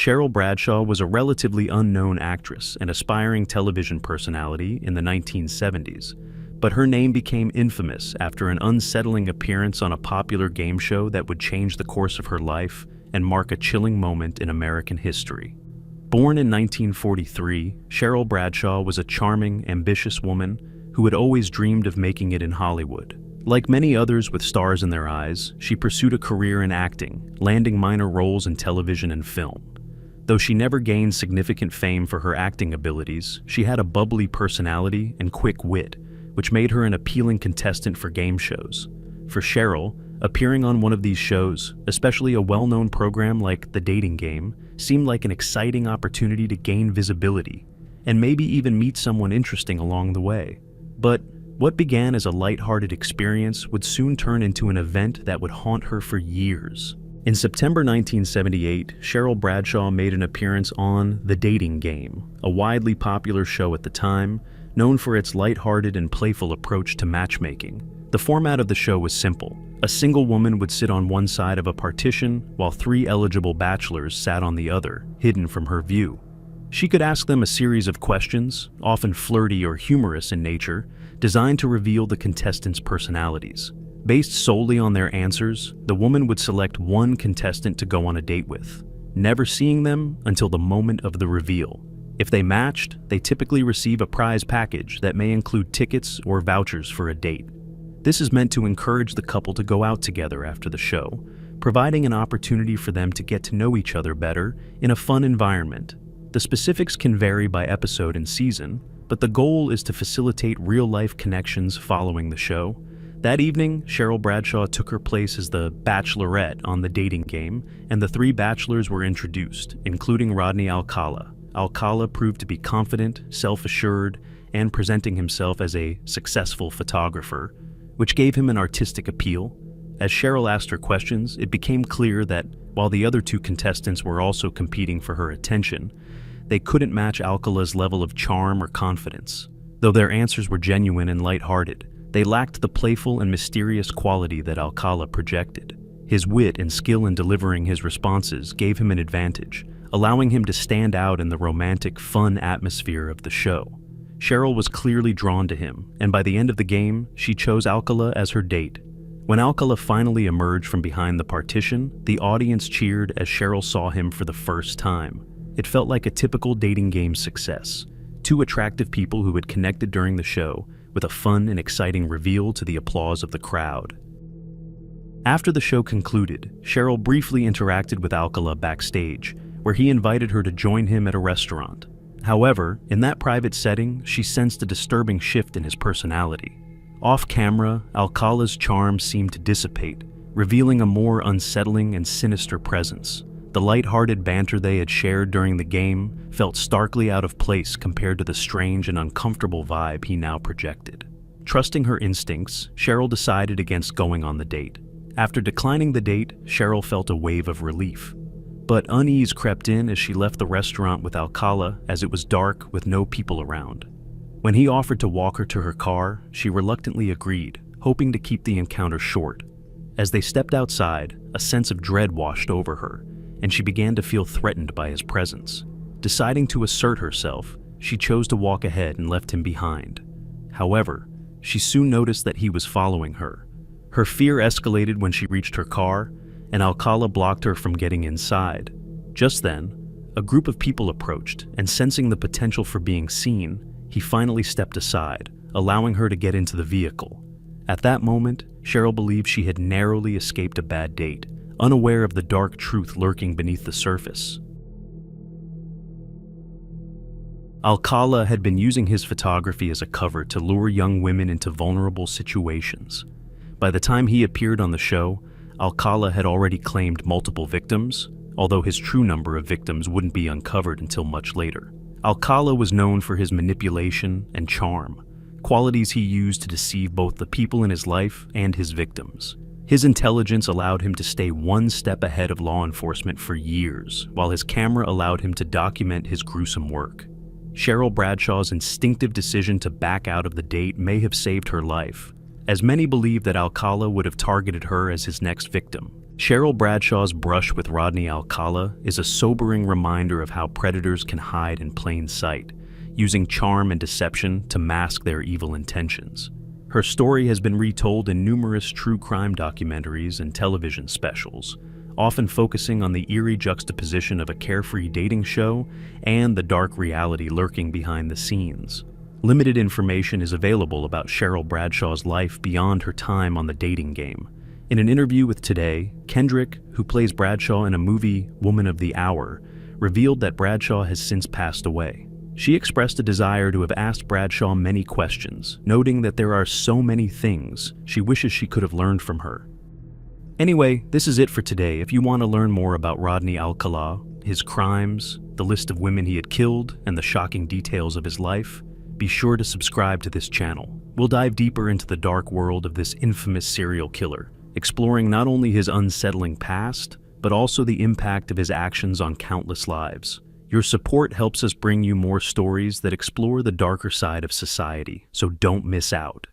Cheryl Bradshaw was a relatively unknown actress and aspiring television personality in the 1970s, but her name became infamous after an unsettling appearance on a popular game show that would change the course of her life and mark a chilling moment in American history. Born in 1943, Cheryl Bradshaw was a charming, ambitious woman who had always dreamed of making it in Hollywood. Like many others with stars in their eyes, she pursued a career in acting, landing minor roles in television and film. Though she never gained significant fame for her acting abilities, she had a bubbly personality and quick wit, which made her an appealing contestant for game shows. For Cheryl, appearing on one of these shows, especially a well-known program like The Dating Game, seemed like an exciting opportunity to gain visibility, and maybe even meet someone interesting along the way. But what began as a lighthearted experience would soon turn into an event that would haunt her for years. In September 1978, Cheryl Bradshaw made an appearance on The Dating Game, a widely popular show at the time, known for its lighthearted and playful approach to matchmaking. The format of the show was simple. A single woman would sit on one side of a partition, while 3 eligible bachelors sat on the other, hidden from her view. She could ask them a series of questions, often flirty or humorous in nature, designed to reveal the contestants' personalities. Based solely on their answers, the woman would select one contestant to go on a date with, never seeing them until the moment of the reveal. If they matched, they typically receive a prize package that may include tickets or vouchers for a date. This is meant to encourage the couple to go out together after the show, providing an opportunity for them to get to know each other better in a fun environment. The specifics can vary by episode and season, but the goal is to facilitate real-life connections following the show. That evening, Cheryl Bradshaw took her place as the Bachelorette on The Dating Game, and the 3 bachelors were introduced, including Rodney Alcala. Alcala proved to be confident, self-assured, and presenting himself as a successful photographer, which gave him an artistic appeal. As Cheryl asked her questions, it became clear that while the other 2 contestants were also competing for her attention, they couldn't match Alcala's level of charm or confidence. Though their answers were genuine and lighthearted, they lacked the playful and mysterious quality that Alcala projected. His wit and skill in delivering his responses gave him an advantage, allowing him to stand out in the romantic, fun atmosphere of the show. Cheryl was clearly drawn to him, and by the end of the game, she chose Alcala as her date. When Alcala finally emerged from behind the partition, the audience cheered as Cheryl saw him for the first time. It felt like a typical dating game success. 2 attractive people who had connected during the show, with a fun and exciting reveal to the applause of the crowd. After the show concluded, Cheryl briefly interacted with Alcala backstage, where he invited her to join him at a restaurant. However, in that private setting, she sensed a disturbing shift in his personality. Off-camera, Alcala's charm seemed to dissipate, revealing a more unsettling and sinister presence. The light-hearted banter they had shared during the game felt starkly out of place compared to the strange and uncomfortable vibe he now projected. Trusting her instincts, Cheryl decided against going on the date. After declining the date, Cheryl felt a wave of relief. But unease crept in as she left the restaurant with Alcala as it was dark with no people around. When he offered to walk her to her car, she reluctantly agreed, hoping to keep the encounter short. As they stepped outside, a sense of dread washed over her, and she began to feel threatened by his presence. Deciding to assert herself, she chose to walk ahead and left him behind. However, she soon noticed that he was following her. Her fear escalated when she reached her car, and Alcala blocked her from getting inside. Just then, a group of people approached, and sensing the potential for being seen, he finally stepped aside, allowing her to get into the vehicle. At that moment, Cheryl believed she had narrowly escaped a bad date, unaware of the dark truth lurking beneath the surface. Alcala had been using his photography as a cover to lure young women into vulnerable situations. By the time he appeared on the show, Alcala had already claimed multiple victims, although his true number of victims wouldn't be uncovered until much later. Alcala was known for his manipulation and charm, qualities he used to deceive both the people in his life and his victims. His intelligence allowed him to stay one step ahead of law enforcement for years, while his camera allowed him to document his gruesome work. Cheryl Bradshaw's instinctive decision to back out of the date may have saved her life, as many believe that Alcala would have targeted her as his next victim. Cheryl Bradshaw's brush with Rodney Alcala is a sobering reminder of how predators can hide in plain sight, using charm and deception to mask their evil intentions. Her story has been retold in numerous true crime documentaries and television specials, often focusing on the eerie juxtaposition of a carefree dating show and the dark reality lurking behind the scenes. Limited information is available about Cheryl Bradshaw's life beyond her time on the dating game. In an interview with Today, Kendrick, who plays Bradshaw in a movie, Woman of the Hour, revealed that Bradshaw has since passed away. She expressed a desire to have asked Bradshaw many questions, noting that there are so many things she wishes she could have learned from her. Anyway, this is it for today. If you want to learn more about Rodney Alcala, his crimes, the list of women he had killed, and the shocking details of his life, be sure to subscribe to this channel. We'll dive deeper into the dark world of this infamous serial killer, exploring not only his unsettling past, but also the impact of his actions on countless lives. Your support helps us bring you more stories that explore the darker side of society, so don't miss out.